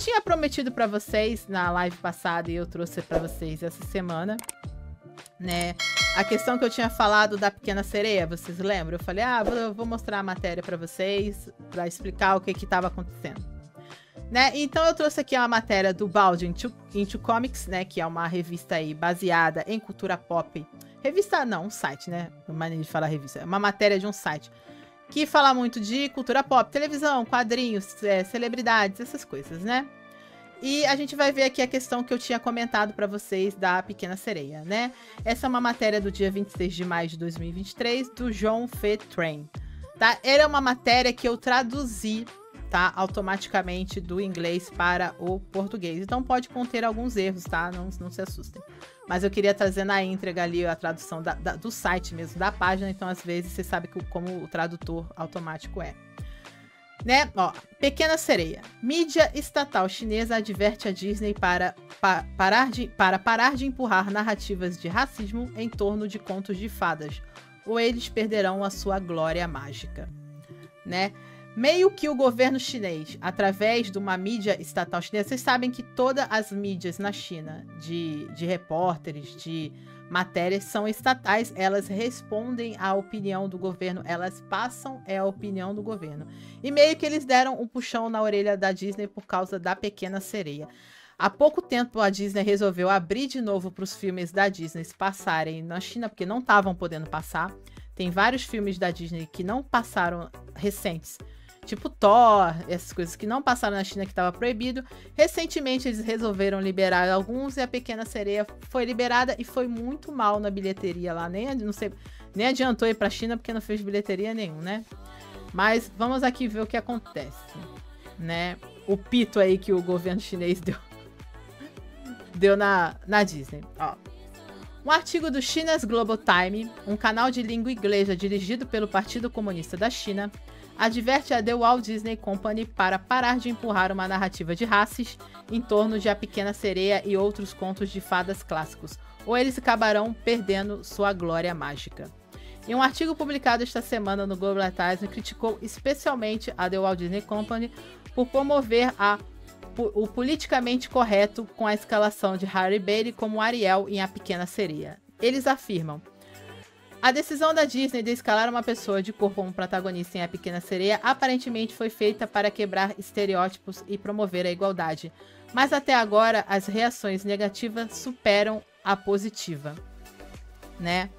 tinha prometido pra vocês na live passada e eu trouxe pra vocês essa semana, né? A questão que eu tinha falado da Pequena Sereia, vocês lembram? Eu falei, eu vou mostrar a matéria pra vocês, pra explicar o que que tava acontecendo. Né? Então eu trouxe aqui uma matéria do Balde into Comics, né? Que é uma revista aí baseada em cultura pop. Revista não, um site, né? Não maneira de falar revista. É uma matéria de um site que fala muito de cultura pop, televisão, quadrinhos, celebridades, essas coisas, né? E a gente vai ver aqui a questão que eu tinha comentado pra vocês da Pequena Sereia, né? Essa é uma matéria do dia 26 de maio de 2023, do John F. Train, tá? Era uma matéria que eu traduzi, tá? Automaticamente do inglês para o português. Então pode conter alguns erros, tá? Não se assustem. Mas eu queria trazer na íntegra ali a tradução do site mesmo, da página. Então às vezes você sabe como o tradutor automático é. Né? Ó, Pequena Sereia. Mídia estatal chinesa adverte a Disney para parar de empurrar narrativas de racismo em torno de contos de fadas, ou eles perderão a sua glória mágica. Né? Meio que o governo chinês, através de uma mídia estatal chinesa, vocês sabem que todas as mídias na China, de repórteres, de matérias, são estatais, elas respondem à opinião do governo, elas passam a opinião do governo. E meio que eles deram um puxão na orelha da Disney por causa da Pequena Sereia. Há pouco tempo a Disney resolveu abrir de novo para os filmes da Disney passarem na China, porque não estavam podendo passar. Tem vários filmes da Disney que não passaram recentes, tipo Thor, essas coisas que não passaram na China, que estava proibido. Recentemente eles resolveram liberar alguns e a Pequena Sereia foi liberada e foi muito mal na bilheteria lá. Nem adiantou ir pra China porque não fez bilheteria nenhum, né? Mas vamos aqui ver o que acontece, né? O pito aí que o governo chinês deu na Disney. Ó. Um artigo do China's Global Time, um canal de língua inglesa dirigido pelo Partido Comunista da China, adverte a The Walt Disney Company para parar de empurrar uma narrativa de raças em torno de A Pequena Sereia e outros contos de fadas clássicos, ou eles acabarão perdendo sua glória mágica. Em um artigo publicado esta semana no Global Times, criticou especialmente a The Walt Disney Company por promover o politicamente correto com a escalação de Halle Bailey como Ariel em A Pequena Sereia. Eles afirmam: a decisão da Disney de escalar uma pessoa de cor como protagonista em A Pequena Sereia aparentemente foi feita para quebrar estereótipos e promover a igualdade, mas até agora as reações negativas superam a positiva, né?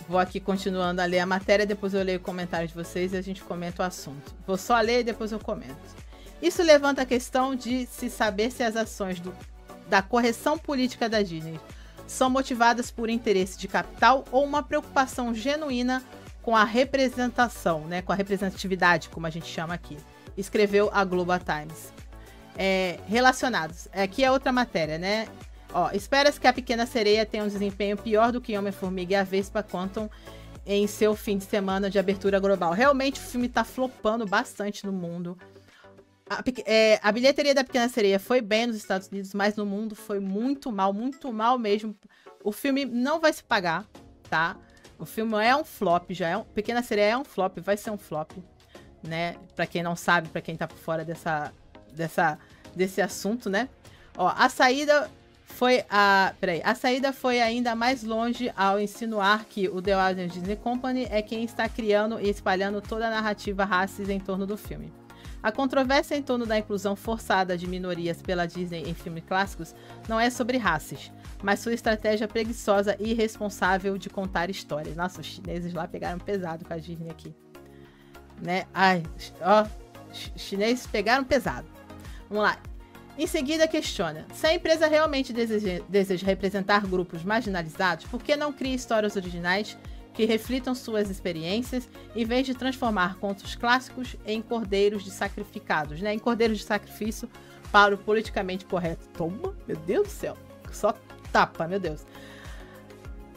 Vou aqui continuando a ler a matéria, depois eu leio o comentário de vocês e a gente comenta o assunto. Vou só ler e depois eu comento. Isso levanta a questão de se saber se as ações da correção política da Disney são motivadas por interesse de capital ou uma preocupação genuína com a representação, né, com a representatividade, como a gente chama aqui, escreveu a Global Times. Relacionados. Aqui é outra matéria, né? Ó, espera-se que A Pequena Sereia tenha um desempenho pior do que Homem-Formiga e a Vespa contam em seu fim de semana de abertura global. Realmente o filme tá flopando bastante no mundo. A bilheteria da Pequena Sereia foi bem nos Estados Unidos, mas no mundo foi muito mal mesmo. O filme não vai se pagar, tá? O filme é um flop, Pequena Sereia é um flop, vai ser um flop, né? Pra quem não sabe, pra quem tá por fora desse assunto, né? Ó, a saída foi ainda mais longe ao insinuar que o The Walt Disney Company é quem está criando e espalhando toda a narrativa racista em torno do filme. A controvérsia em torno da inclusão forçada de minorias pela Disney em filmes clássicos não é sobre raças, mas sua estratégia preguiçosa e irresponsável de contar histórias. Nossa, os chineses lá pegaram pesado com a Disney aqui, né? Ai, ó, chineses pegaram pesado. Vamos lá. Em seguida questiona, se a empresa realmente deseja representar grupos marginalizados, por que não cria histórias originais que reflitam suas experiências, em vez de transformar contos clássicos em cordeiros de sacrificados, né? Em cordeiros de sacrifício para o politicamente correto. Toma, meu Deus do céu. Só tapa, meu Deus.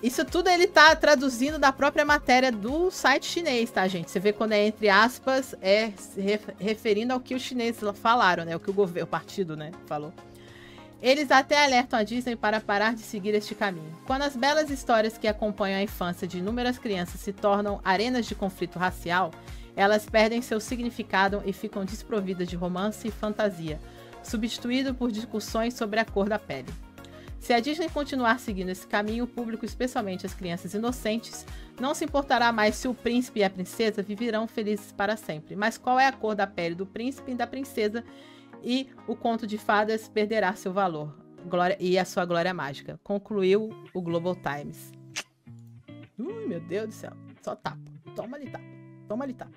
Isso tudo ele tá traduzindo da própria matéria do site chinês, tá, gente? Você vê quando é entre aspas, é se referindo ao que os chineses falaram, né? O que o partido, né, falou. Eles até alertam a Disney para parar de seguir este caminho. Quando as belas histórias que acompanham a infância de inúmeras crianças se tornam arenas de conflito racial, elas perdem seu significado e ficam desprovidas de romance e fantasia. substituído por discussões sobre a cor da pele. Se a Disney continuar seguindo esse caminho, o público, especialmente as crianças inocentes, não se importará mais se o príncipe e a princesa viverão felizes para sempre. Mas qual é a cor da pele do príncipe e da princesa, e o conto de fadas perderá seu valor e a sua glória mágica, concluiu o Global Times. Meu Deus do céu. Só tapa. Toma ali tapa. Toma ali tapa.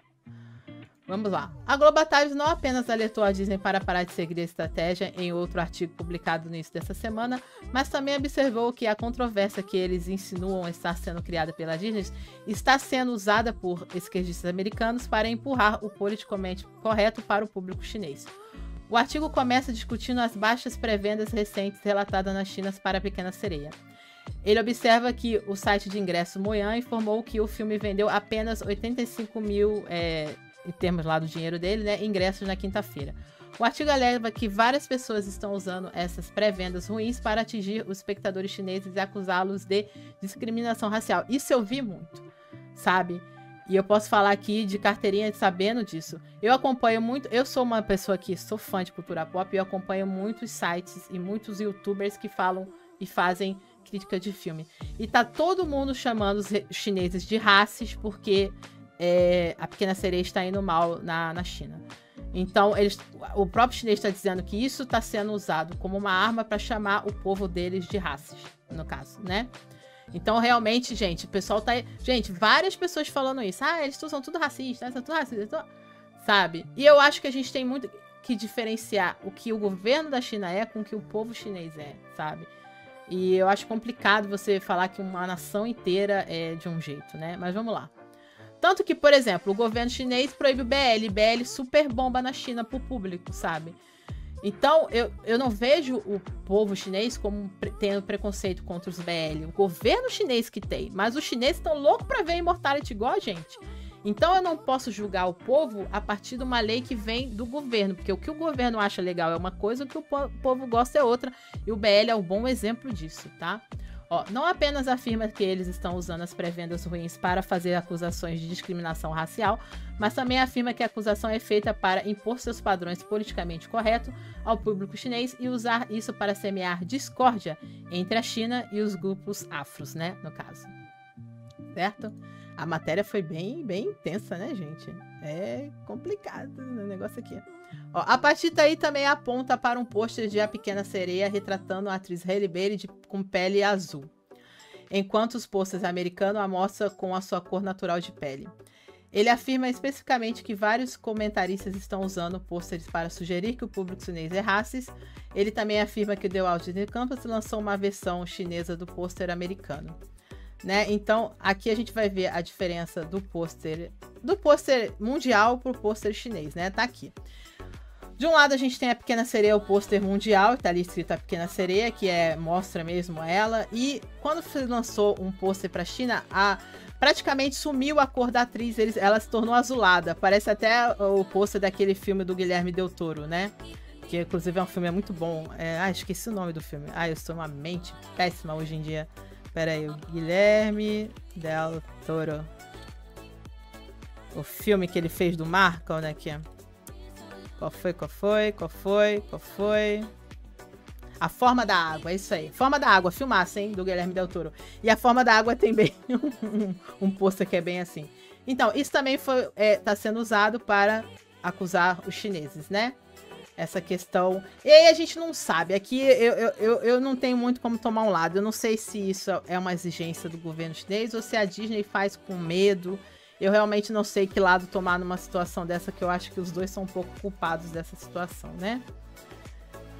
Vamos lá. A Global Times não apenas alertou a Disney para parar de seguir a estratégia em outro artigo publicado no início dessa semana, mas também observou que a controvérsia que eles insinuam estar sendo criada pela Disney está sendo usada por esquerdistas americanos para empurrar o politicamente correto para o público chinês. O artigo começa discutindo as baixas pré-vendas recentes relatadas na China para a Pequena Sereia. Ele observa que o site de ingresso Moyan informou que o filme vendeu apenas 85 mil, em termos lá do dinheiro dele, né, ingressos na quinta-feira. O artigo alega que várias pessoas estão usando essas pré-vendas ruins para atingir os espectadores chineses e acusá-los de discriminação racial. Isso eu vi muito, sabe? E eu posso falar aqui de carteirinha sabendo disso. Eu acompanho muito, eu sou uma pessoa que sou fã de cultura pop e eu acompanho muitos sites e muitos youtubers que falam e fazem crítica de filme. E tá todo mundo chamando os chineses de racis porque a Pequena Sereia está indo mal na China. Então, o próprio chinês está dizendo que isso está sendo usado como uma arma para chamar o povo deles de racis, no caso, né? Então, realmente, gente, o pessoal tá... Gente, várias pessoas falando isso. Ah, eles são tudo racistas, são tudo racistas, sabe? E eu acho que a gente tem muito que diferenciar o que o governo da China é com o que o povo chinês é, sabe? E eu acho complicado você falar que uma nação inteira é de um jeito, né? Mas vamos lá. Tanto que, por exemplo, o governo chinês proíbe o BL. BL super bomba na China pro público, sabe? Então, eu não vejo o povo chinês como tendo preconceito contra os BL. O governo chinês que tem. Mas os chineses estão loucos pra ver Immortality igual a gente. Então, eu não posso julgar o povo a partir de uma lei que vem do governo. Porque o que o governo acha legal é uma coisa, o que o povo gosta é outra. E o BL é um bom exemplo disso, tá? Ó, não apenas afirma que eles estão usando as pré-vendas ruins para fazer acusações de discriminação racial, mas também afirma que a acusação é feita para impor seus padrões politicamente corretos ao público chinês e usar isso para semear discórdia entre a China e os grupos afros, né, no caso. Certo? A matéria foi bem intensa, né, gente? É complicado o negócio aqui. Ó, a partir daí também aponta para um pôster de A Pequena Sereia retratando a atriz Halle Berry com pele azul, enquanto os pôsteres americanos a mostram com a sua cor natural de pele. Ele afirma especificamente que vários comentaristas estão usando pôsteres para sugerir que o público chinês é racista. Ele também afirma que o The Walt Disney Campus lançou uma versão chinesa do pôster americano. Né? Então, aqui a gente vai ver a diferença do pôster mundial para o pôster chinês, né? Tá aqui. De um lado a gente tem a Pequena Sereia, o pôster mundial, tá ali escrito a Pequena Sereia, que mostra mesmo ela. E quando se lançou um pôster para a China, praticamente sumiu a cor da atriz, ela se tornou azulada. Parece até o pôster daquele filme do Guilherme Del Toro, né? Que inclusive é um filme muito bom. Esqueci o nome do filme. Eu sou uma mente péssima hoje em dia. Pera aí, o Guilherme Del Toro. O filme que ele fez do mar, qual é que é? Qual foi? A Forma da Água, é isso aí. Forma da Água, filmaço, hein, do Guilherme Del Toro. E A Forma da Água tem bem um pôster que é bem assim. Então, isso também tá sendo usado para acusar os chineses, né? Essa questão. E aí a gente não sabe. Aqui eu não tenho muito como tomar um lado. Eu não sei se isso é uma exigência do governo chinês ou se a Disney faz com medo. Eu realmente não sei que lado tomar numa situação dessa, que eu acho que os dois são um pouco culpados dessa situação, né?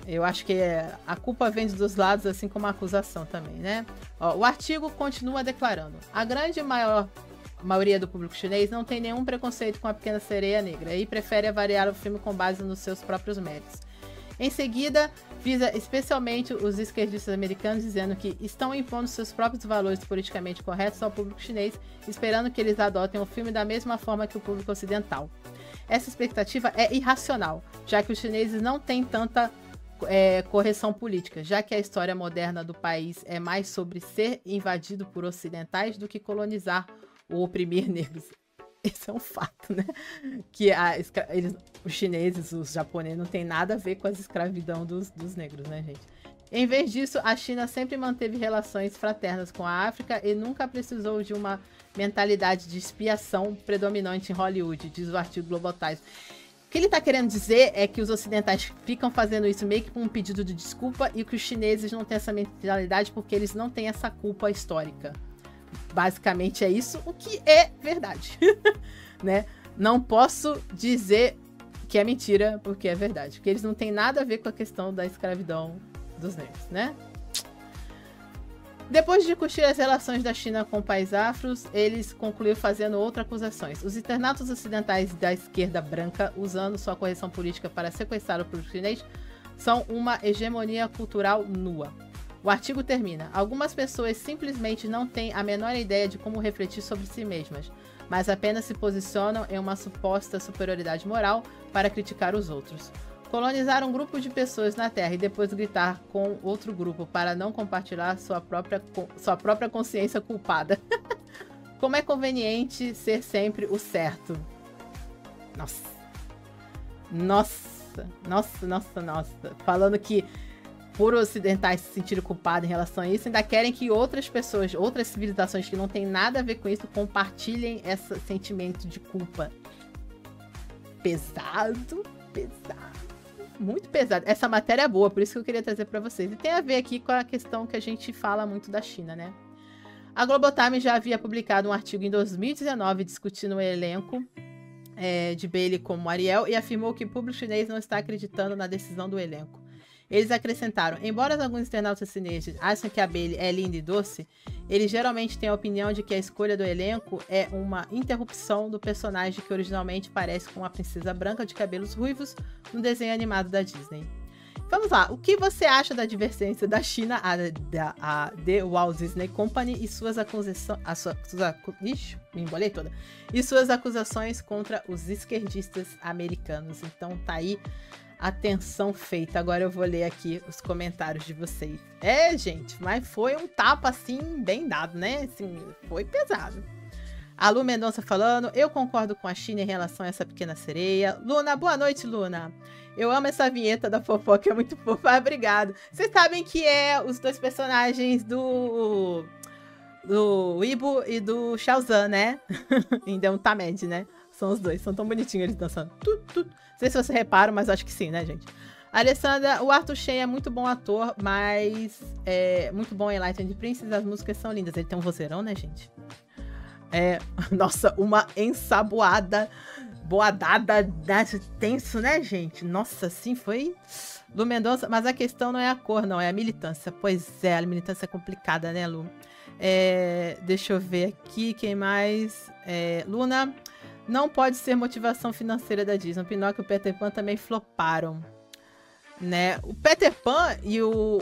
Eu acho que a culpa vem dos dois lados, assim como a acusação também, né? Ó, o artigo continua declarando: a maioria do público chinês não tem nenhum preconceito com a Pequena Sereia Negra e prefere avaliar o filme com base nos seus próprios méritos. Em seguida, visa especialmente os esquerdistas americanos, dizendo que estão impondo seus próprios valores politicamente corretos ao público chinês, esperando que eles adotem o filme da mesma forma que o público ocidental. Essa expectativa é irracional, já que os chineses não têm tanta correção política, já que a história moderna do país é mais sobre ser invadido por ocidentais do que colonizar ou oprimir negros. esse é um fato, né? Que os chineses, os japoneses, não tem nada a ver com a escravidão dos negros, né, gente? Em vez disso, a China sempre manteve relações fraternas com a África e nunca precisou de uma mentalidade de expiação predominante em Hollywood, diz o artigo Global Times. O que ele está querendo dizer é que os ocidentais ficam fazendo isso meio que com um pedido de desculpa e que os chineses não têm essa mentalidade porque eles não têm essa culpa histórica. Basicamente é isso, o que é verdade, né? Não posso dizer que é mentira, porque é verdade. Porque eles não têm nada a ver com a questão da escravidão dos negros, né? Depois de discutir as relações da China com países afros, eles concluíram fazendo outras acusações. Os internautas ocidentais da esquerda branca, usando sua correção política para sequestrar o público chinês, são uma hegemonia cultural nua. O artigo termina. Algumas pessoas simplesmente não têm a menor ideia de como refletir sobre si mesmas, mas apenas se posicionam em uma suposta superioridade moral para criticar os outros. Colonizar um grupo de pessoas na Terra e depois gritar com outro grupo para não compartilhar sua própria consciência culpada. Como é conveniente ser sempre o certo. Nossa. Nossa. Nossa, nossa, nossa. Falando que por ocidentais se sentirem culpados em relação a isso, ainda querem que outras pessoas, outras civilizações que não tem nada a ver com isso, compartilhem esse sentimento de culpa. Pesado, pesado. Muito pesado. Essa matéria é boa, por isso que eu queria trazer para vocês. E tem a ver aqui com a questão que a gente fala muito da China, né? A Global Times já havia publicado um artigo em 2019 discutindo o elenco de Bailey como Ariel e afirmou que o público chinês não está acreditando na decisão do elenco. Eles acrescentaram, embora alguns internautas chineses achem que a Bailey é linda e doce, eles geralmente têm a opinião de que a escolha do elenco é uma interrupção do personagem que originalmente parece com uma princesa branca de cabelos ruivos no desenho animado da Disney. Vamos lá, o que você acha da divergência da China, a The Walt Disney Company e suas acusações contra os esquerdistas americanos? Então tá aí. Atenção feita. Agora eu vou ler aqui os comentários de vocês. Gente, mas foi um tapa assim, bem dado, né? Assim, foi pesado. A Lu Mendonça falando, eu concordo com a China em relação a essa pequena sereia. Luna, boa noite, Luna. Eu amo essa vinheta da fofoca, é muito fofa. Obrigado. Vocês sabem que é os dois personagens do Weibo e do Xiaozhan, né? Ainda um Tamed, né? São os dois, são tão bonitinhos eles dançando. Não sei se vocês reparam, mas acho que sim, né, gente? Alessandra, o Arthur Shen é muito bom ator, mas é muito bom em Lightning Princess, as músicas são lindas. Ele tem um vozeirão, né, gente? Nossa, uma ensaboada, boadada, tenso, né, gente? Nossa, sim, foi Lu Mendonça, mas a questão não é a cor, não, é a militância. Pois é, a militância é complicada, né, Lu? Deixa eu ver aqui, quem mais? Luna... Não pode ser motivação financeira da Disney. O Pinóquio e o Peter Pan também floparam, né? O Peter Pan e o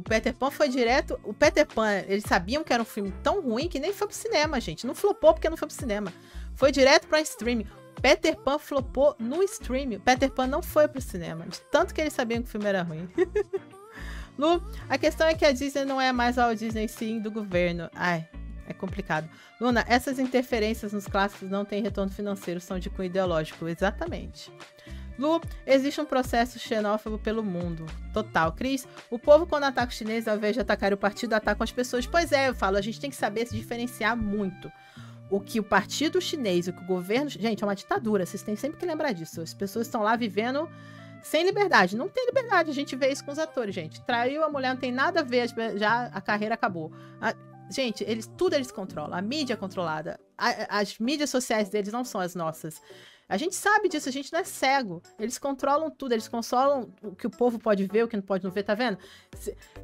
Peter Pan foi direto... O Peter Pan, eles sabiam que era um filme tão ruim que nem foi pro cinema, gente. Não flopou porque não foi pro cinema. Foi direto pra streaming. Peter Pan flopou no streaming. Peter Pan não foi pro cinema. De tanto que eles sabiam que o filme era ruim. Lu, a questão é que a Disney não é mais a Walt Disney, sim, do governo. Ai... É complicado. Luna, essas interferências nos clássicos não têm retorno financeiro, são de cunho ideológico. Exatamente. Lu, existe um processo xenófobo pelo mundo. Total. Cris, o povo quando ataca o chinês, ao invés de atacar o partido, atacam as pessoas. Pois é, eu falo, a gente tem que saber se diferenciar muito. O que o partido chinês, o que o governo... Gente, é uma ditadura, vocês têm sempre que lembrar disso. As pessoas estão lá vivendo sem liberdade. Não tem liberdade, a gente vê isso com os atores, gente. Traiu a mulher, não tem nada a ver, já a carreira acabou. Gente, tudo eles controlam. A mídia é controlada. As mídias sociais deles não são as nossas. A gente sabe disso, a gente não é cego. Eles controlam tudo, eles controlam o que o povo pode ver, o que não pode não ver, tá vendo?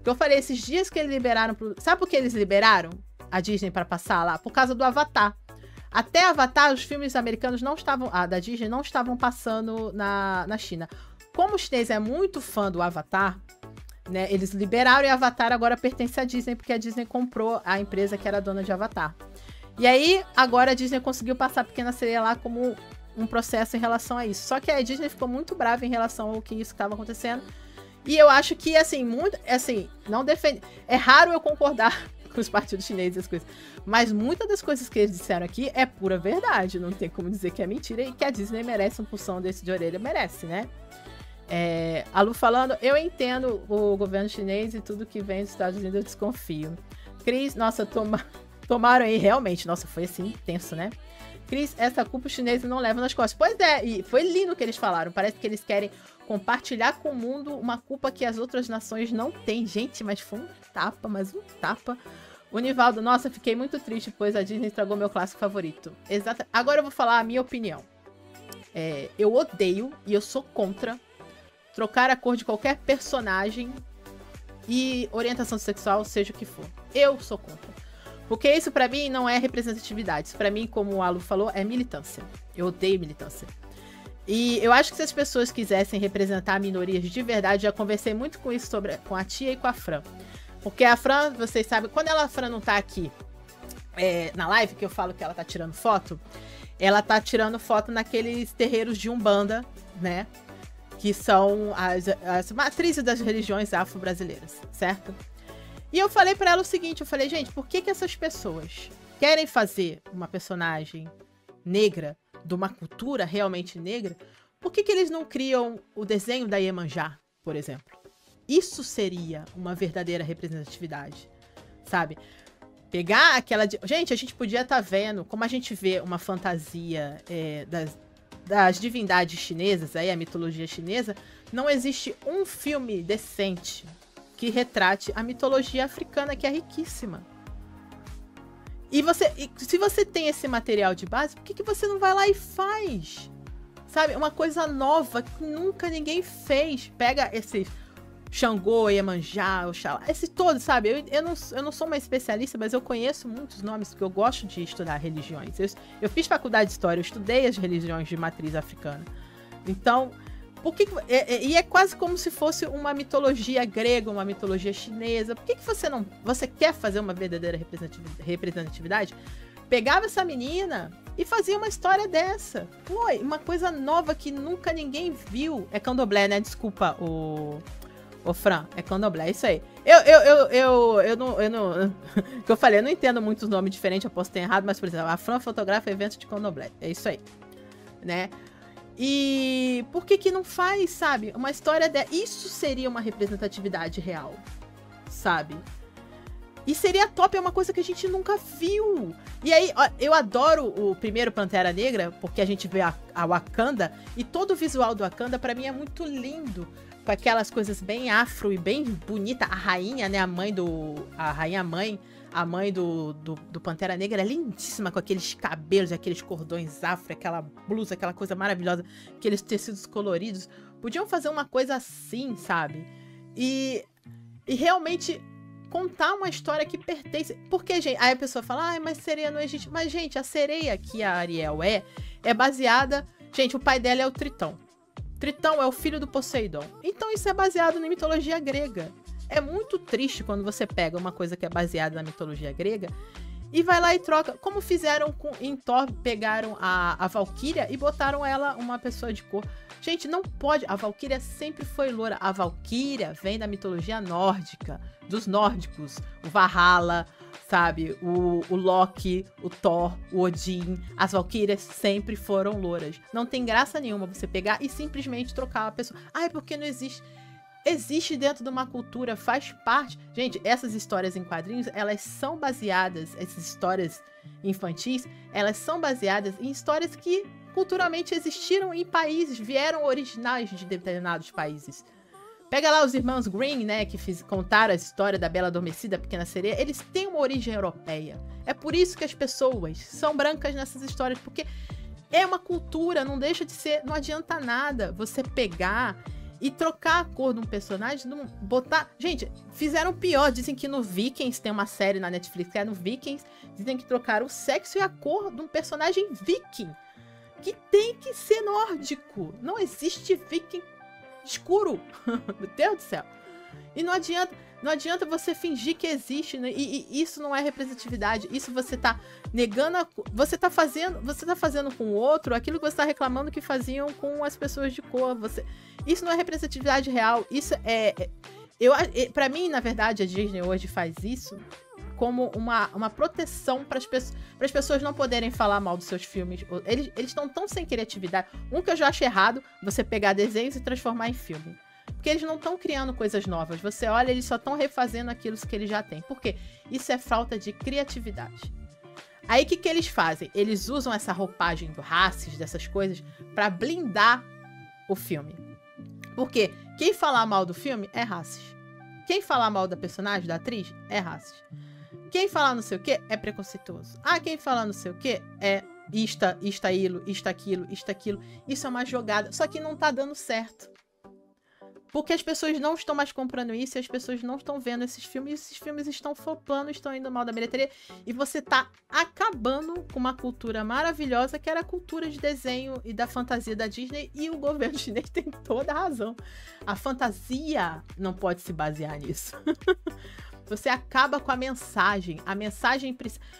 Que eu falei, esses dias que eles liberaram... Sabe por que eles liberaram a Disney para passar lá? Por causa do Avatar. Até Avatar, os filmes americanos não estavam... da Disney não estavam passando na China. Como o chinês é muito fã do Avatar... Né, eles liberaram e Avatar agora pertence à Disney, porque a Disney comprou a empresa que era dona de Avatar. E aí, agora a Disney conseguiu passar a Pequena Sereia lá como um processo em relação a isso. Só que a Disney ficou muito brava em relação ao que isso estava acontecendo. E eu acho que, assim, não defende... É raro eu concordar com os partidos chineses e as coisas. Mas muitas das coisas que eles disseram aqui é pura verdade. Não tem como dizer que é mentira e que a Disney merece um puxão desse de orelha. Merece, né? A Lu falando, eu entendo o governo chinês e tudo que vem dos Estados Unidos eu desconfio. Cris, nossa, tomaram aí realmente. Nossa, foi assim, tenso, né? Cris, essa culpa o chinês não leva nas costas. Pois é, e foi lindo o que eles falaram. Parece que eles querem compartilhar com o mundo uma culpa que as outras nações não têm. Gente, mas foi um tapa. O Nivaldo, nossa, fiquei muito triste, pois a Disney estragou meu clássico favorito. Exato. Agora eu vou falar a minha opinião. Eu odeio e eu sou contra trocar a cor de qualquer personagem e orientação sexual, seja o que for. Eu sou contra. Porque isso pra mim não é representatividade. Isso pra mim, como o Alu falou, é militância. Eu odeio militância. E eu acho que se as pessoas quisessem representar minorias de verdade, já conversei muito com isso com a tia e com a Fran. Porque a Fran, vocês sabem, quando a Fran não tá aqui na live, que eu falo que ela tá tirando foto, ela tá tirando foto naqueles terreiros de Umbanda, né? Que são as matrizes das religiões afro-brasileiras, certo? E eu falei pra ela o seguinte, eu falei, gente, por que essas pessoas querem fazer uma personagem negra, de uma cultura realmente negra, por que eles não criam o desenho da Iemanjá, por exemplo? Isso seria uma verdadeira representatividade, sabe? Pegar aquela... Gente, a gente podia estar vendo, como a gente vê uma fantasia das divindades chinesas, aí a mitologia chinesa, não existe um filme decente que retrate a mitologia africana, que é riquíssima. E se você tem esse material de base, por que você não vai lá e faz? Sabe? Uma coisa nova que nunca ninguém fez. Pega esse Xangô, Iemanjá, Oxalá, esse todo, sabe? Eu não sou uma especialista, mas eu conheço muitos nomes, porque eu gosto de estudar religiões. Eu fiz faculdade de história, eu estudei as religiões de matriz africana. Então, e é quase como se fosse uma mitologia grega, uma mitologia chinesa. Por que você quer fazer uma verdadeira representatividade? Pegava essa menina e fazia uma história dessa. Pô, uma coisa nova que nunca ninguém viu. É candomblé, né? Desculpa, Ô, Fran, é candomblé, é isso aí. Eu não... que eu falei, eu não entendo muitos nomes diferentes, eu posso ter errado, mas, por exemplo, a Fran fotografa eventos de candomblé. É isso aí, né? E por que não faz, sabe? Uma história isso seria uma representatividade real, sabe? E seria top, é uma coisa que a gente nunca viu. E aí, ó, eu adoro o primeiro Pantera Negra, porque a gente vê a Wakanda, e todo o visual do Wakanda, pra mim, é muito lindo. Com aquelas coisas bem afro e bem bonita. A rainha, né? A mãe do Pantera Negra é lindíssima, com aqueles cabelos, aqueles cordões afro, aquela blusa, aquela coisa maravilhosa, aqueles tecidos coloridos. Podiam fazer uma coisa assim, sabe? E realmente contar uma história que pertence... Porque, gente, aí a pessoa fala, mas sereia não existe. Mas, gente, a sereia que a Ariel é baseada... Gente, o pai dela é o Tritão. Tritão é o filho do Poseidon. Então isso é baseado na mitologia grega. É muito triste quando você pega uma coisa que é baseada na mitologia grega e vai lá e troca. Como fizeram em Thor, pegaram a Valkyria e botaram ela uma pessoa de cor. Gente, não pode. A Valkyria sempre foi loura. A Valkyria vem da mitologia nórdica, dos nórdicos. O Valhalla, sabe? O Loki, o Thor, o Odin. As Valkyrias sempre foram louras. Não tem graça nenhuma você pegar e simplesmente trocar a pessoa. É porque não existe. Existe dentro de uma cultura, faz parte. Gente, essas histórias em quadrinhos, elas são baseadas, essas histórias infantis, elas são baseadas em histórias que culturalmente existiram em países, vieram originais de determinados países. Pega lá os irmãos Grimm, né, que contaram a história da Bela Adormecida, a Pequena Sereia, eles têm uma origem europeia. É por isso que as pessoas são brancas nessas histórias, porque é uma cultura, não deixa de ser, não adianta nada você pegar e trocar a cor de um personagem, botar... Gente, fizeram pior, dizem que no Vikings, tem uma série na Netflix que é no Vikings, dizem que trocaram o sexo e a cor de um personagem viking, que tem que ser nórdico. Não existe viking escuro. Meu Deus do céu. E não adianta você fingir que existe, né? E isso não é representatividade. Isso você tá negando, você tá fazendo com o outro aquilo que você tá reclamando que faziam com as pessoas de cor. Isso não é representatividade real. Isso pra mim, na verdade, a Disney hoje faz isso como uma proteção para as pessoas não poderem falar mal dos seus filmes. Eles estão tão sem criatividade. Um que eu já acho errado, você pegar desenhos e transformar em filme. Porque eles não estão criando coisas novas. Você olha, eles só estão refazendo aquilo que eles já têm. Por quê? Isso é falta de criatividade. Aí o que eles fazem? Eles usam essa roupagem do racis, dessas coisas, para blindar o filme. Porque quem falar mal do filme é racis. Quem falar mal da personagem, da atriz, é racis. Quem falar não sei o que é preconceituoso. Ah, quem falar não sei o que é isto aquilo. Isso é uma jogada. Só que não tá dando certo. Porque as pessoas não estão mais comprando isso e as pessoas não estão vendo esses filmes. E esses filmes estão flopando, estão indo mal da bilheteria. E você tá acabando com uma cultura maravilhosa que era a cultura de desenho e da fantasia da Disney. E o governo chinês tem toda a razão. A fantasia não pode se basear nisso. Você acaba com a mensagem. A mensagem...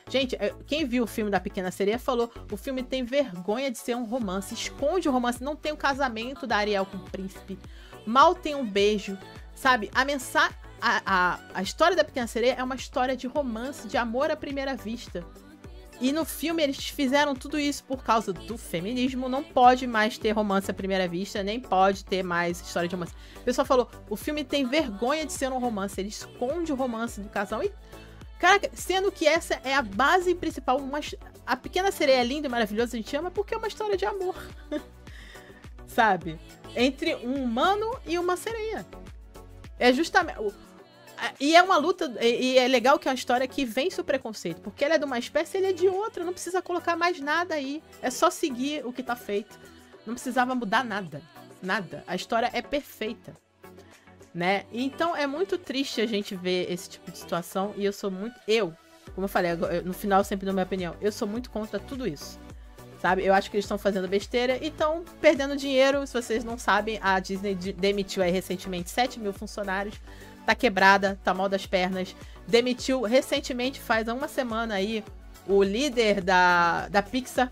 Gente, quem viu o filme da Pequena Sereia falou, o filme tem vergonha de ser um romance. Esconde o romance. Não tem o casamento da Ariel com o príncipe. Mal tem um beijo, sabe? A história da Pequena Sereia é uma história de romance, de amor à primeira vista. E no filme eles fizeram tudo isso por causa do feminismo. Não pode mais ter romance à primeira vista, nem pode ter mais história de romance. O pessoal falou, o filme tem vergonha de ser um romance, ele esconde o romance do casal. E, cara, sendo que essa é a base principal. A Pequena Sereia é linda e maravilhosa, a gente ama porque é uma história de amor. Sabe? Entre um humano e uma sereia. É justamente... E é uma luta... E é legal que é uma história que vence o preconceito. Porque ela é de uma espécie, ele é de outra. Não precisa colocar mais nada aí. É só seguir o que tá feito. Não precisava mudar nada. Nada. A história é perfeita. Né? Então é muito triste a gente ver esse tipo de situação. E eu sou muito... Como eu falei, no final eu sempre dou minha opinião. Eu sou muito contra tudo isso. Sabe? Eu acho que eles estão fazendo besteira e estão perdendo dinheiro. Se vocês não sabem, a Disney demitiu aí recentemente 7 mil funcionários. Tá quebrada, tá mal das pernas. Demitiu recentemente, faz uma semana aí, o líder da Pixar,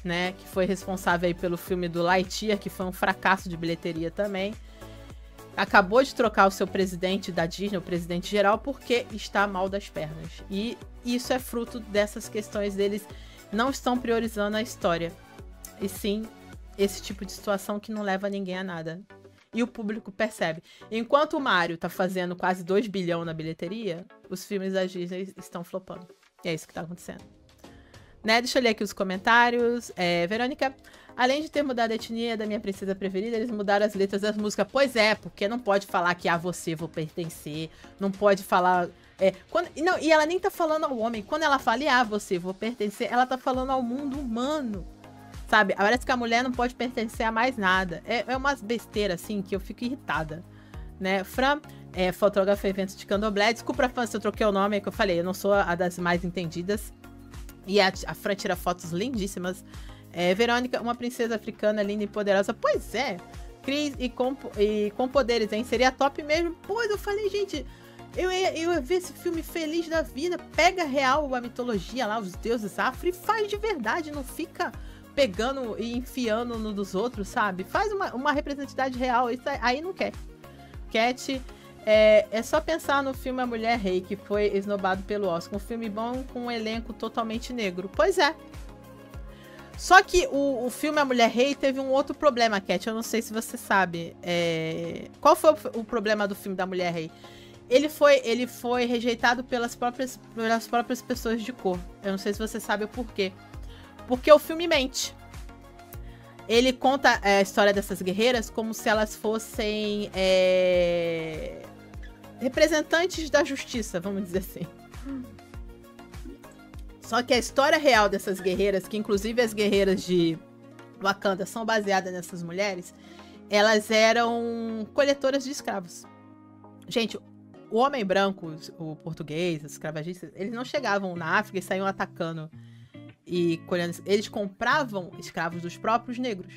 né? Que foi responsável aí pelo filme do Lightyear, que foi um fracasso de bilheteria também. Acabou de trocar o seu presidente da Disney, o presidente geral, porque está mal das pernas. E isso é fruto dessas questões deles. Não estão priorizando a história. E sim, esse tipo de situação que não leva ninguém a nada. E o público percebe. Enquanto o Mario tá fazendo quase 2 bilhões na bilheteria, os filmes da Disney estão flopando. E é isso que tá acontecendo. Né? Deixa eu ler aqui os comentários. Verônica, além de ter mudado a etnia da minha princesa preferida, eles mudaram as letras das músicas. Pois é, porque não pode falar que a você vou pertencer. Não pode falar... não, e ela nem tá falando ao homem. Quando ela fala, você, vou pertencer, ela tá falando ao mundo humano. Sabe? Parece que a mulher não pode pertencer a mais nada. É umas besteiras, assim, que eu fico irritada. Né? Fran, fotógrafa evento de Candomblé. Desculpa, Fran, se eu troquei o nome, é que eu falei. Eu não sou a das mais entendidas. E a Fran tira fotos lindíssimas. Verônica, uma princesa africana linda e poderosa. Pois é. Cris e com poderes, hein? Seria top mesmo. Pois, eu falei, gente... Eu ia ver esse filme feliz da vida. Pega real a mitologia lá, os deuses afro, e faz de verdade. Não fica pegando e enfiando no dos outros, sabe? Faz uma representatividade real. Isso aí não quer. Cat, é só pensar no filme A Mulher Rei, que foi esnobado pelo Oscar. Um filme bom com um elenco totalmente negro. Pois é. Só que o filme A Mulher Rei teve um outro problema, Cat. Eu não sei se você sabe. Qual foi o problema do filme da Mulher Rei? Ele foi rejeitado pelas próprias pessoas de cor. Eu não sei se você sabe o porquê. Porque o filme mente. Ele conta a história dessas guerreiras como se elas fossem representantes da justiça, vamos dizer assim. Só que a história real dessas guerreiras, que inclusive as guerreiras de Wakanda são baseadas nessas mulheres, elas eram coletoras de escravos. Gente, o homem branco, o português, os escravagistas, eles não chegavam na África e saíam atacando e colhendo. Eles compravam escravos dos próprios negros.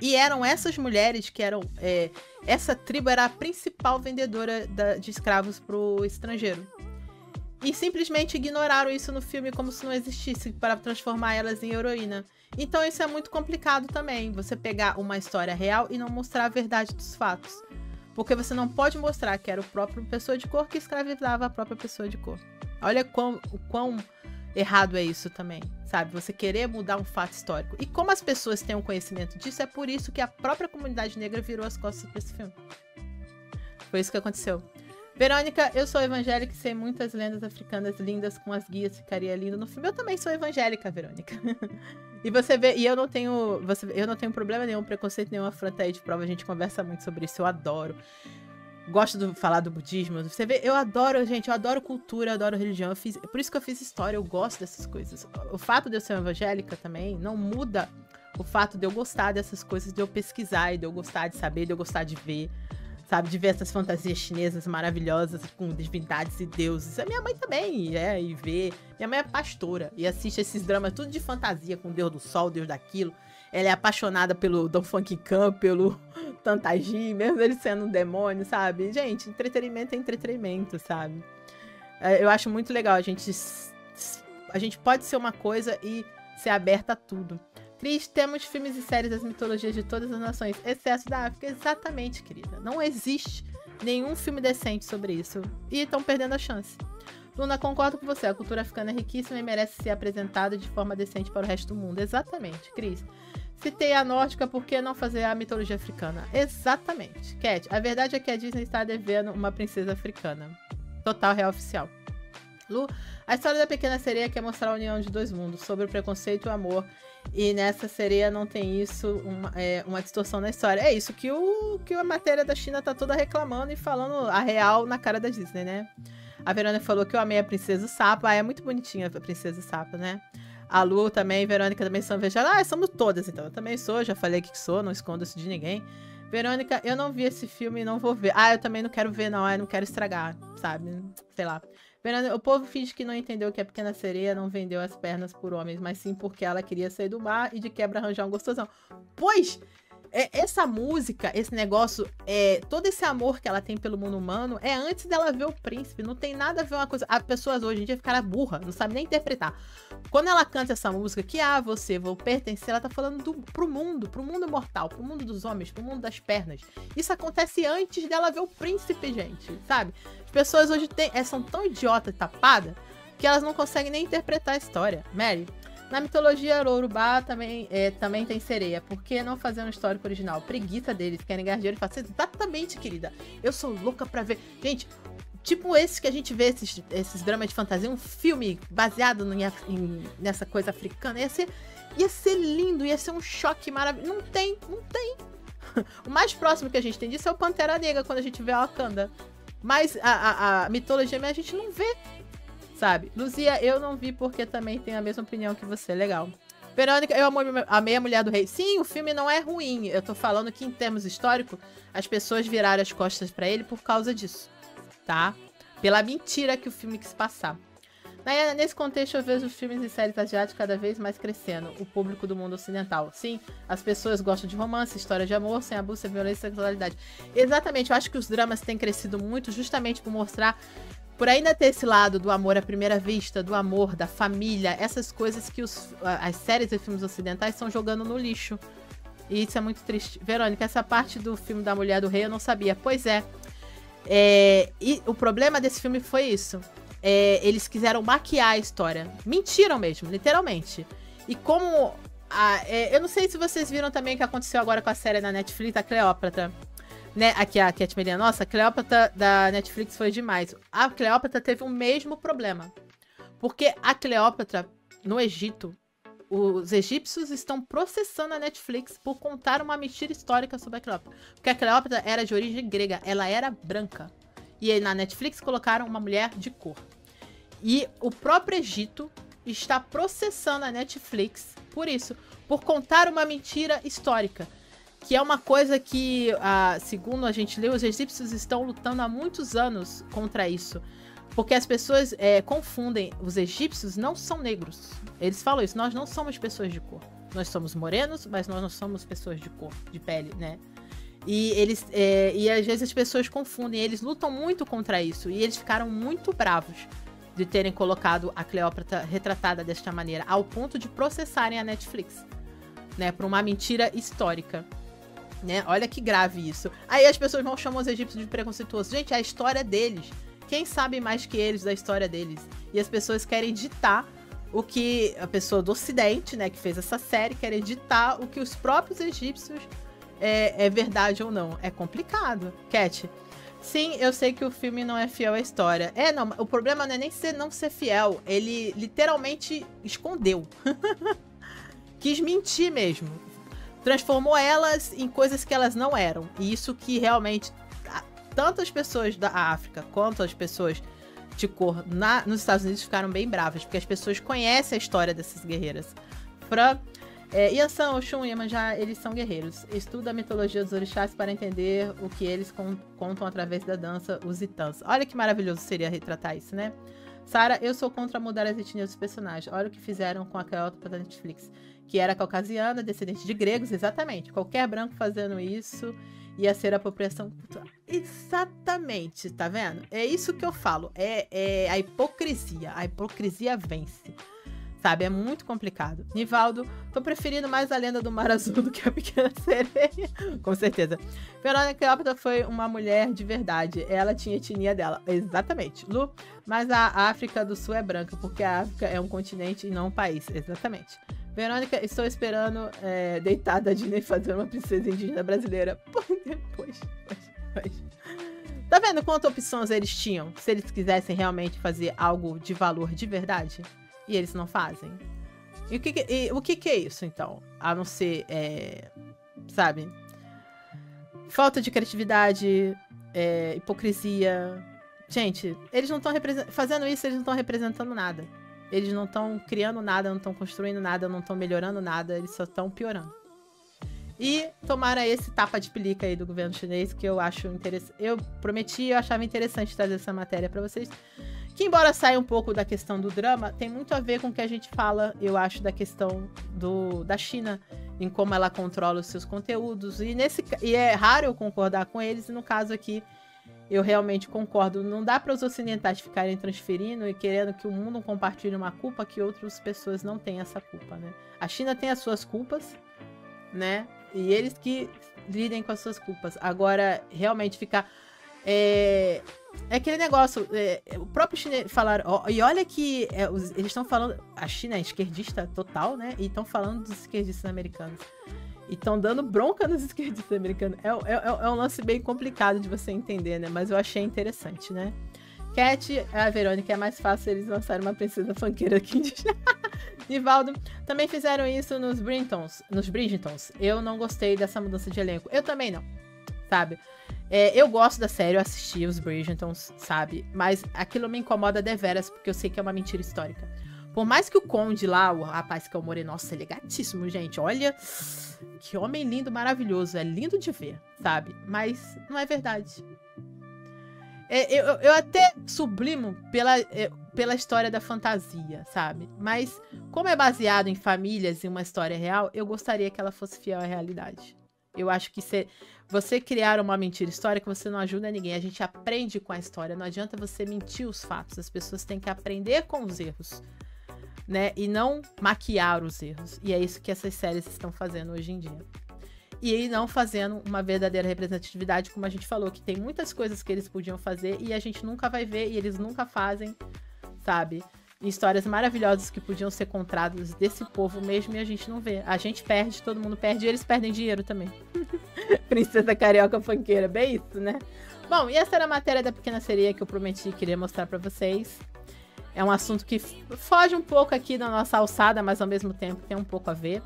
E eram essas mulheres que eram... essa tribo era a principal vendedora de escravos pro estrangeiro. E simplesmente ignoraram isso no filme como se não existisse, para transformar elas em heroína. Então isso é muito complicado também, você pegar uma história real e não mostrar a verdade dos fatos. Porque você não pode mostrar que era o próprio pessoa de cor que escravizava a própria pessoa de cor. Olha o quão errado é isso também, sabe? Você querer mudar um fato histórico. E como as pessoas têm um conhecimento disso, é por isso que a própria comunidade negra virou as costas pra esse filme. Foi isso que aconteceu. Verônica, eu sou evangélica e sei muitas lendas africanas lindas com as guias, ficaria lindo no filme. Eu também sou evangélica, Verônica. E você vê, e eu não tenho problema nenhum, preconceito nenhum, afronta aí de prova, a gente conversa muito sobre isso, eu adoro. Gosto de falar do budismo, você vê, eu adoro cultura, eu adoro religião, por isso que eu fiz história, eu gosto dessas coisas. O fato de eu ser evangélica também não muda o fato de eu gostar dessas coisas, de eu pesquisar, e de eu gostar de saber, de eu gostar de ver. Sabe, de ver essas fantasias chinesas maravilhosas com divindades e deuses. A minha mãe também, e vê. Minha mãe é pastora e assiste esses dramas tudo de fantasia, com o Deus do Sol, o Deus daquilo. Ela é apaixonada pelo Don Funk Khan, pelo Tantagi, mesmo ele sendo um demônio, sabe? Gente, entretenimento é entretenimento, sabe? Eu acho muito legal, a gente pode ser uma coisa e ser aberta a tudo. Cris, temos filmes e séries das mitologias de todas as nações, exceto da África. Exatamente, querida. Não existe nenhum filme decente sobre isso. E estão perdendo a chance. Luna, concordo com você. A cultura africana é riquíssima e merece ser apresentada de forma decente para o resto do mundo. Exatamente, Cris. Citei a nórdica, por que não fazer a mitologia africana? Exatamente. Cat, a verdade é que a Disney está devendo uma princesa africana. Total, real, oficial. Lu, a história da Pequena Sereia quer mostrar a união de dois mundos, sobre o preconceito e o amor. E nessa sereia não tem isso, uma distorção na história. É isso que a matéria da China tá toda reclamando e falando a real na cara da Disney, né? A Verônica falou que eu amei a Princesa Sapo. Ah, é muito bonitinha a Princesa Sapo, né? A Lu também, Verônica também são vejadas. Ah, somos todas, então. Eu também sou, já falei que sou, não escondo isso de ninguém. Verônica, eu não vi esse filme e não vou ver. Ah, eu também não quero ver, não. Eu não quero estragar, sabe? Sei lá. O povo finge que não entendeu que a Pequena Sereia não vendeu as pernas por homens, mas sim porque ela queria sair do mar e de quebra arranjar um gostosão. Pois, essa música, esse negócio, todo esse amor que ela tem pelo mundo humano é antes dela ver o príncipe. Não tem nada a ver uma coisa... As pessoas hoje em dia ficaram burra, não sabem nem interpretar. Quando ela canta essa música, que você, vou pertencer, ela tá falando pro mundo mortal, pro mundo dos homens, pro mundo das pernas. Isso acontece antes dela ver o príncipe, gente, sabe? As pessoas hoje são tão idiotas e tapadas que elas não conseguem nem interpretar a história. Mary, na mitologia Yorubá também tem sereia. Por que não fazer um histórico original? Preguiça deles, querem ganhar dinheiro e fazer. Exatamente, querida. Eu sou louca pra ver. Gente, tipo esses que a gente vê, esses dramas de fantasia, um filme baseado nessa coisa africana. Ia ser lindo, ia ser um choque maravilhoso. Não tem. O mais próximo que a gente tem disso é o Pantera Negra, quando a gente vê a Wakanda. Mas a mitologia a gente não vê, sabe? Luzia, eu não vi porque também tenho a mesma opinião que você. Legal. Verônica, eu amei a Mulher do Rei. Sim, o filme não é ruim. Eu tô falando que, em termos históricos, as pessoas viraram as costas pra ele por causa disso, tá? Pela mentira que o filme quis passar. Nayana, nesse contexto eu vejo os filmes e séries asiáticos cada vez mais crescendo. O público do mundo ocidental. Sim, as pessoas gostam de romance, história de amor, sem abuso, sem violência e sexualidade. Exatamente, eu acho que os dramas têm crescido muito justamente por mostrar... Por ainda ter esse lado do amor à primeira vista, do amor, da família, essas coisas que as séries e filmes ocidentais estão jogando no lixo. E isso é muito triste. Verônica, essa parte do filme da Mulher do Rei eu não sabia. Pois é. E o problema desse filme foi isso. Eles quiseram maquiar a história. Mentiram mesmo, literalmente. E como... eu não sei se vocês viram também o que aconteceu agora com a série na Netflix, a Cleópatra. Né? Aqui a Cat Melia, nossa, a Cleópatra da Netflix foi demais. A Cleópatra teve o mesmo problema. Porque a Cleópatra, no Egito, os egípcios estão processando a Netflix por contar uma mentira histórica sobre a Cleópatra. Porque a Cleópatra era de origem grega, ela era branca. E aí na Netflix colocaram uma mulher de cor. E o próprio Egito está processando a Netflix por isso, por contar uma mentira histórica. Que é uma coisa que, segundo a gente leu, os egípcios estão lutando há muitos anos contra isso. Porque as pessoas confundem. Os egípcios não são negros. Eles falam isso. Nós não somos pessoas de cor. Nós somos morenos, mas nós não somos pessoas de cor, de pele, né? E às vezes as pessoas confundem. Eles lutam muito contra isso. E eles ficaram muito bravos de terem colocado a Cleópatra retratada desta maneira. Ao ponto de processarem a Netflix, né? Por uma mentira histórica. Né? Olha que grave isso. Aí as pessoas vão chamar os egípcios de preconceituosos. Gente, é a história deles. Quem sabe mais que eles da história deles? E as pessoas querem ditar o que a pessoa do Ocidente, né, que fez essa série, querem ditar o que os próprios egípcios é verdade ou não. É complicado. Cat, sim, eu sei que o filme não é fiel à história. Não, o problema não é nem não ser fiel. Ele literalmente escondeu. Quis mentir mesmo. Transformou elas em coisas que elas não eram. E isso que realmente tanto as pessoas da África quanto as pessoas de cor nos Estados Unidos ficaram bem bravas, porque as pessoas conhecem a história dessas guerreiras. Fran, Yansan, Oxum e Iemanjá, eles são guerreiros. Estuda a mitologia dos orixás para entender o que eles contam através da dança, os itãs. Olha que maravilhoso seria retratar isso, né? Sara, eu sou contra mudar as etnias dos personagens. Olha o que fizeram com aquela outra da Netflix, que era caucasiana, descendente de gregos, exatamente. Qualquer branco fazendo isso ia ser apropriação cultural. Exatamente, tá vendo? É isso que eu falo. É a hipocrisia. A hipocrisia vence. Sabe? É muito complicado. Nivaldo, tô preferindo mais a lenda do Mar Azul do que a Pequena Sereia. Com certeza. Verônica Cleópatra foi uma mulher de verdade. Ela tinha etnia dela. Exatamente. Lu, mas a África do Sul é branca, porque a África é um continente e não um país. Exatamente. Verônica, estou esperando deitada a Disney fazer uma princesa indígena brasileira. Depois. Tá vendo quantas opções eles tinham? Se eles quisessem realmente fazer algo de valor de verdade? E eles não fazem. E o que é isso, então? A não ser, sabe? Falta de criatividade, hipocrisia. Gente, eles não estão fazendo isso, eles não estão representando nada. Eles não estão criando nada, não estão construindo nada, não estão melhorando nada, eles só estão piorando. E tomaram esse tapa de pelica aí do governo chinês, que eu acho interessante. Eu prometi, eu achava interessante trazer essa matéria pra vocês. Que, embora saia um pouco da questão do drama, tem muito a ver com o que a gente fala, eu acho, da questão da China, em como ela controla os seus conteúdos. E é raro eu concordar com eles, e no caso aqui, eu realmente concordo. Não dá para os ocidentais ficarem transferindo e querendo que o mundo compartilhe uma culpa que outras pessoas não têm essa culpa, né? A China tem as suas culpas, né? E eles que lidem com as suas culpas. Agora, realmente ficar... É aquele negócio, o próprio chinês falaram, e olha que eles estão falando, a China é esquerdista total, né? E estão falando dos esquerdistas americanos. E estão dando bronca nos esquerdistas americanos. É um lance bem complicado de você entender, né? Mas eu achei interessante, né? Cat, a Verônica, é mais fácil eles lançarem uma princesa funkeira aqui. Nivaldo, também fizeram isso nos Bridgertons. Eu não gostei dessa mudança de elenco. Eu também não, sabe? Eu gosto da série, eu assisti os Bridgertons, sabe? Mas aquilo me incomoda deveras, porque eu sei que é uma mentira histórica. Por mais que o Conde lá, o rapaz que é o Moreno, nossa, ele é gatíssimo, gente. Olha, que homem lindo, maravilhoso. É lindo de ver, sabe? Mas não é verdade. Eu até sublimo pela história da fantasia, sabe? Mas como é baseado em famílias e uma história real, eu gostaria que ela fosse fiel à realidade. Eu acho que você criar uma mentira histórica, você não ajuda ninguém. A gente aprende com a história. Não adianta você mentir os fatos. As pessoas têm que aprender com os erros, né? E não maquiar os erros. E é isso que essas séries estão fazendo hoje em dia. E não fazendo uma verdadeira representatividade, como a gente falou, que tem muitas coisas que eles podiam fazer e a gente nunca vai ver e eles nunca fazem, sabe? Histórias maravilhosas que podiam ser contadas desse povo mesmo e a gente não vê. A gente perde, todo mundo perde e eles perdem dinheiro também. Princesa Carioca Funkeira, bem isso, né? Bom, e essa era a matéria da Pequena Sereia que eu prometi que queria mostrar pra vocês. É um assunto que foge um pouco aqui da nossa alçada, mas ao mesmo tempo tem um pouco a ver.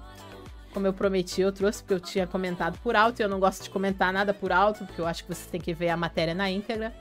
Como eu prometi, eu trouxe, porque eu tinha comentado por alto, e eu não gosto de comentar nada por alto, porque eu acho que vocês têm que ver a matéria na íntegra.